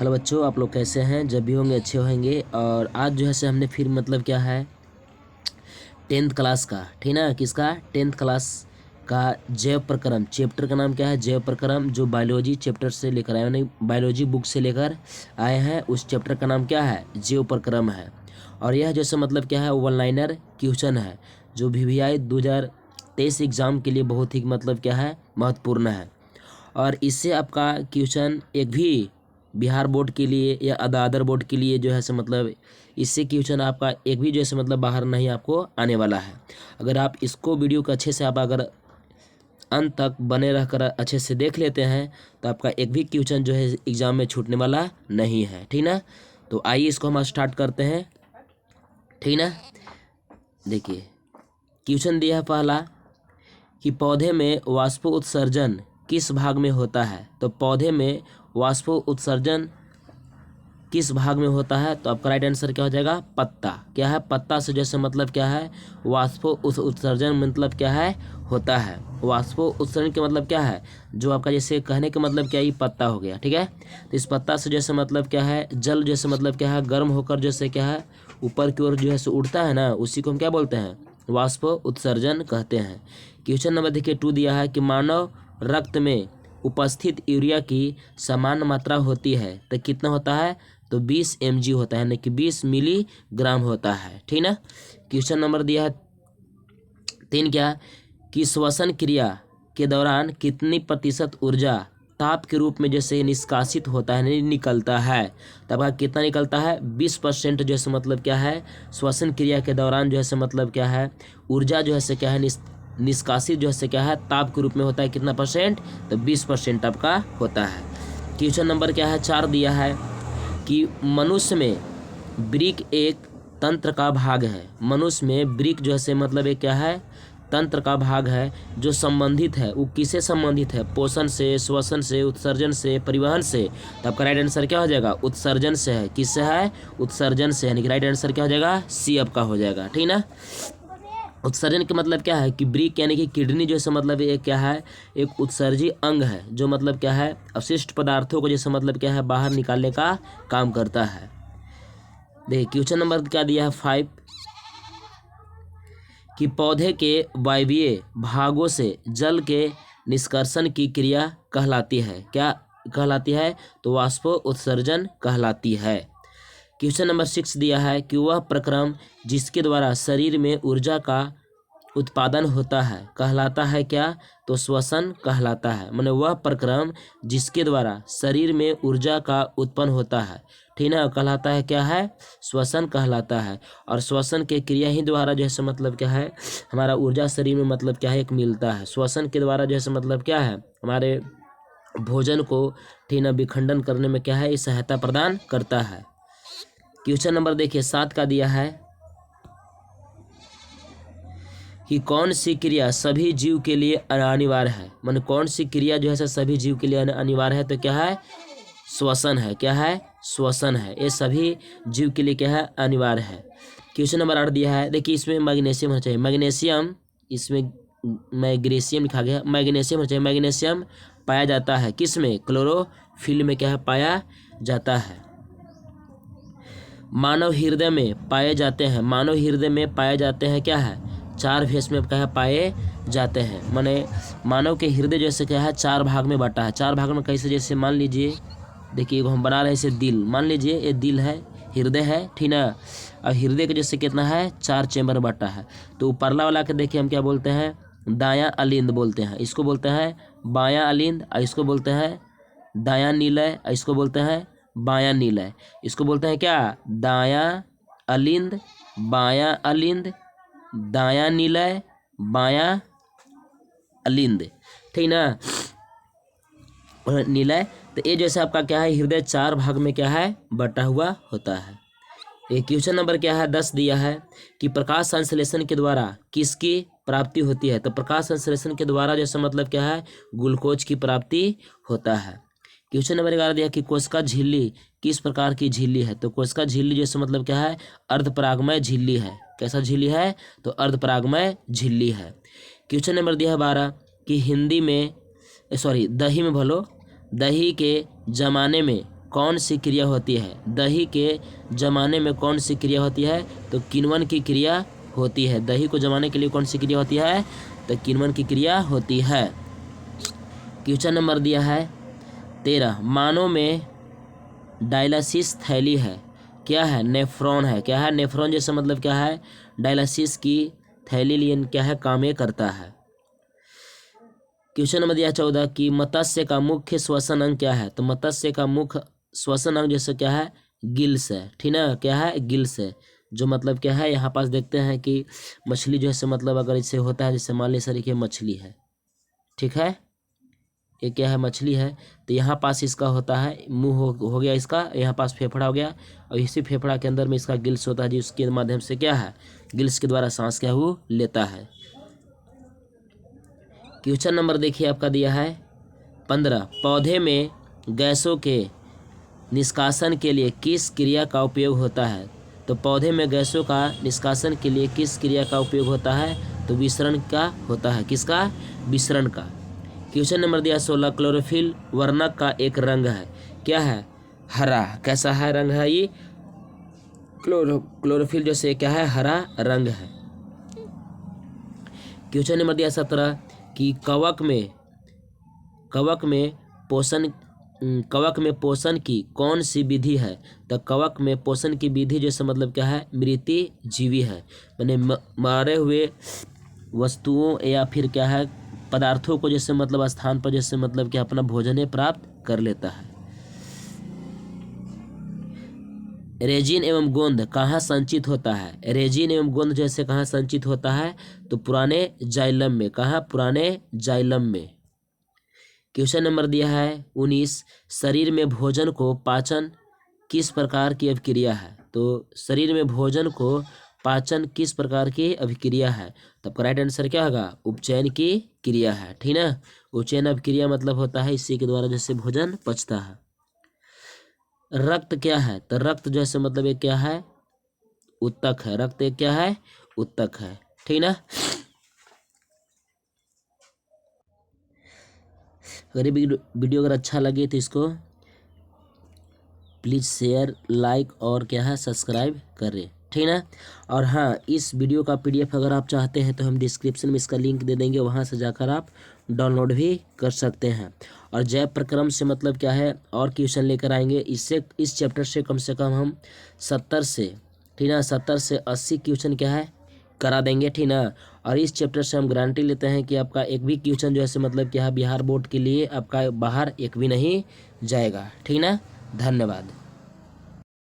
Hello बच्चों, आप लोग कैसे हैं? जब भी होंगे अच्छे होंगे। और आज जो है से हमने फिर मतलब क्या है 10th क्लास का, ठीक ना, किसका 10th क्लास का जैव प्रक्रम चैप्टर का नाम क्या है? जैव प्रक्रम, जो बायोलॉजी चैप्टर से लेकर आए, नहीं बायोलॉजी बुक से लेकर आए हैं, उस चैप्टर का नाम क्या है? जैव प्रक्रम है। और यह जैसे मतलब क्या है वन लाइनर क्वेश्चन है, जो VVI 2023 एग्ज़ाम के लिए बहुत ही मतलब क्या है महत्वपूर्ण है। और इससे आपका क्वेश्चन एक भी बिहार बोर्ड के लिए या अदर बोर्ड के लिए जो है से मतलब इससे क्वेश्चन आपका एक भी जैसे मतलब बाहर नहीं आपको आने वाला है। अगर आप इसको वीडियो को अच्छे से आप अगर अंत तक बने रहकर अच्छे से देख लेते हैं तो आपका एक भी क्वेश्चन जो है एग्ज़ाम में छूटने वाला नहीं है, ठीक ना। तो आइए इसको हम स्टार्ट करते हैं, ठीक ना। देखिए क्वेश्चन दिया है पहला कि पौधे में वाष्पोत्सर्जन किस भाग में होता है? तो पौधे में वाष्पोत्सर्जन किस भाग में होता है? तो आपका राइट आंसर क्या हो जाएगा? पत्ता। क्या है? पत्ता से जैसे मतलब क्या है वाष्पोत्सर्जन मतलब क्या है होता है। वाष्पोत्सर्जन के मतलब क्या है? जो आपका जैसे कहने का मतलब क्या है, ये पत्ता हो गया, ठीक है। तो इस पत्ता से जैसे मतलब क्या है जल जैसे मतलब क्या है गर्म होकर जैसे क्या है ऊपर की ओर जो है उड़ता है ना, उसी को हम क्या बोलते हैं? वाष्पोत्सर्जन कहते हैं। क्वेश्चन नंबर देखिए 2 दिया है कि मानव रक्त में उपस्थित यूरिया की समान मात्रा होती है तो कितना होता है? तो 20 mg होता है, यानी कि 20 मिलीग्राम होता है, ठीक ना। क्वेश्चन नंबर दिया है 3 क्या कि श्वसन क्रिया के दौरान कितनी प्रतिशत ऊर्जा ताप के रूप में जैसे निष्कासित होता है, निकलता है? तब का कितना निकलता है? 20% जैसे मतलब क्या है श्वसन क्रिया के दौरान जो है मतलब क्या है ऊर्जा जो है क्या है निष्कासित जो है क्या है ताप के रूप में होता है, कितना परसेंट? तो 20% आपका होता है। क्वेश्चन नंबर क्या है 4 दिया है कि मनुष्य में वृक्क एक तंत्र का भाग है। मनुष्य में वृक्क जो है मतलब एक क्या है तंत्र का भाग है, जो संबंधित है, वो किससे संबंधित है? पोषण से, श्वसन से, उत्सर्जन से, परिवहन से। तो आपका राइट आंसर क्या हो जाएगा? उत्सर्जन से है। किससे है? उत्सर्जन से, यानी कि राइट आंसर क्या हो जाएगा? सी आपका हो जाएगा, ठीक ना। उत्सर्जन का मतलब क्या है कि वृक्क यानी कि किडनी जैसे मतलब ये क्या है एक उत्सर्जी अंग है, जो मतलब क्या है अवशिष्ट पदार्थों को जैसे मतलब क्या है बाहर निकालने का काम करता है। देखिए क्वेश्चन नंबर क्या दिया है 5 कि पौधे के वायवीय भागों से जल के निष्कर्षण की क्रिया कहलाती है। क्या कहलाती है? तो वाष्पोत्सर्जन कहलाती है। क्वेश्चन नंबर 6 दिया है कि वह प्रक्रम जिसके द्वारा शरीर में ऊर्जा का उत्पादन होता है कहलाता है क्या? तो श्वसन कहलाता है। माने वह प्रक्रम जिसके द्वारा शरीर में ऊर्जा का उत्पन्न होता है, ठीक है, कहलाता है क्या है? श्वसन कहलाता है। और श्वसन के क्रिया ही द्वारा जैसे मतलब क्या है हमारा ऊर्जा शरीर में मतलब क्या है एक मिलता है। श्वसन के द्वारा जैसे मतलब क्या है हमारे भोजन को ठीक ना विखंडन करने में क्या है ये सहायता प्रदान करता है। क्वेश्चन नंबर देखिए 7 का दिया है कि कौन सी क्रिया सभी जीव के लिए अनिवार्य है? माने कौन सी क्रिया जो है सभी जीव के लिए अनिवार्य है? तो क्या है? श्वसन है। क्या है? श्वसन है। ये सभी जीव के लिए क्या है? अनिवार्य है। क्वेश्चन नंबर 8 दिया है, देखिए इसमें मैग्नीशियम होना चाहिए। मैग्नीशियम, इसमें मैग्नीशियम लिखा गया, मैग्नीशियम होना चाहिए। मैग्नीशियम पाया जाता है किस में? क्लोरोफिल में क्या है पाया जाता है। मानव हृदय में पाए जाते हैं। मानव हृदय में पाए जाते हैं क्या है? 4 फेस में क्या है पाए जाते हैं। माने मानव के हृदय जैसे क्या है 4 भाग में बटा है। 4 भाग में कैसे? जैसे मान लीजिए देखिए हम बना रहे हैं इसे दिल, मान लीजिए ये दिल है, हृदय है, ठीक ना। और हृदय के जैसे कितना है 4 चैम्बर बटा है। तो ऊपरला वाला के देखिए हम क्या बोलते हैं? दायां अलिंद बोलते हैं। इसको बोलते हैं बायां अलिंद, और इसको बोलते हैं दायां नीलय, और इसको बोलते हैं बायां नीलय। इसको बोलते हैं क्या? दायां अलिंद, बायां अलिंद, दायां नीलय, बायां अलिंद, ठीक ना, नीलय। तो ये जैसे आपका क्या है हृदय 4 भाग में क्या है बटा हुआ होता है। ये क्वेश्चन नंबर क्या है 10 दिया है कि प्रकाश संश्लेषण के द्वारा किसकी प्राप्ति होती है? तो प्रकाश संश्लेषण के द्वारा जैसे मतलब क्या है ग्लूकोज की प्राप्ति होता है। क्वेश्चन नंबर 11 दिया कि कोशिका झिल्ली किस प्रकार की झिल्ली है? तो कोशिका झिल्ली जैसे मतलब क्या है अर्धपरागमय झिल्ली है। कैसा झिल्ली है? तो अर्धपरागमय झिल्ली है। क्वेश्चन नंबर दिया है 12 कि हिंदी में दही में भलो दही के जमाने में कौन सी क्रिया होती है? दही के जमाने में कौन सी क्रिया होती है? तो किण्वन की क्रिया होती है। दही को जमाने के लिए कौन सी क्रिया होती है? तो किण्वन की क्रिया होती है। क्वेश्चन नंबर दिया है 13, मानव में डायलिसिस थैली है, क्या है? नेफ्रॉन है। क्या है? नेफ्रॉन जैसे मतलब क्या है? डायलिसिस की थैली लिए क्या है? काम करता है। क्वेश्चन नंबर दिया 14 कि मत्स्य का मुख्य श्वसन अंग क्या है? तो मत्स्य का मुख्य श्वसन अंग जैसे क्या है? गिल्स है, ठीक ना? क्या है? गिल्स है। जो मतलब क्या है, यहाँ पास देखते हैं कि मछली जो है मतलब अगर इससे होता है, जैसे मान लीजिए सर ये मछली है, ठीक है, ये क्या है? मछली है। तो यहाँ पास इसका होता है मुंह हो गया इसका, यहाँ पास फेफड़ा हो गया, और इसी फेफड़ा के अंदर में इसका गिल्स होता है, जिसके माध्यम से क्या है? गिल्स के द्वारा सांस क्या वो लेता है। क्वेश्चन नंबर देखिए आपका दिया है 15, पौधे में गैसों के निष्कासन के लिए किस क्रिया का उपयोग होता है? तो पौधे में गैसों का निष्कासन के लिए किस क्रिया का उपयोग होता है? तो विसरण का होता है। किसका? विसरण का। क्वेश्चन नंबर दिया 16, क्लोरोफिल वर्णक का एक रंग है, क्या है? हरा। कैसा है रंग है ये? क्लोरोफिल जैसे क्या है? हरा रंग है। क्वेश्चन नंबर दिया 17 कि कवक में पोषण की कौन सी विधि है? तो कवक में पोषण की विधि जैसे मतलब क्या है? मृति जीवी है, माने मारे हुए वस्तुओं या फिर क्या है पदार्थों को जैसे मतलब स्थान पर जैसे मतलब क्या अपना भोजन प्राप्त कर लेता है। रेजिन एवं गोंद कहाँ संचित होता है? रेजिन एवं गोंद जैसे कहाँ संचित होता है? तो पुराने जाइलम में। कहाँ? पुराने जाइलम में। क्वेश्चन नंबर दिया है 19, शरीर में भोजन को पाचन किस प्रकार की अभिक्रिया है? तो शरीर में भोजन को पाचन किस प्रकार की अभिक्रिया है? तो आपका राइट आंसर क्या होगा? उपचयन की क्रिया है, ठीक ना? उपचयन अभिक्रिया मतलब होता है इसी के द्वारा जैसे भोजन पचता है। रक्त क्या है? तो रक्त जैसे मतलब ये क्या है? उत्तक है। रक्त एक क्या है? उत्तक है, ठीक ना? अगर ये वीडियो अगर अच्छा लगे तो इसको प्लीज़ शेयर, लाइक और क्या है सब्सक्राइब करें, ठीक ना? और हाँ, इस वीडियो का PDF अगर आप चाहते हैं तो हम डिस्क्रिप्शन में इसका लिंक दे देंगे, वहाँ से जाकर आप डाउनलोड भी कर सकते हैं। और जय प्रक्रम से मतलब क्या है और क्वेश्चन लेकर आएंगे। इस चैप्टर से कम हम 70 से, ठीक ना, 70 से 80 क्वेश्चन क्या है करा देंगे, ठीक ना? और इस चैप्टर से हम गारंटी लेते हैं कि आपका एक भी क्वेश्चन जो है मतलब क्या है बिहार बोर्ड के लिए आपका बाहर एक भी नहीं जाएगा, ठीक ना? धन्यवाद।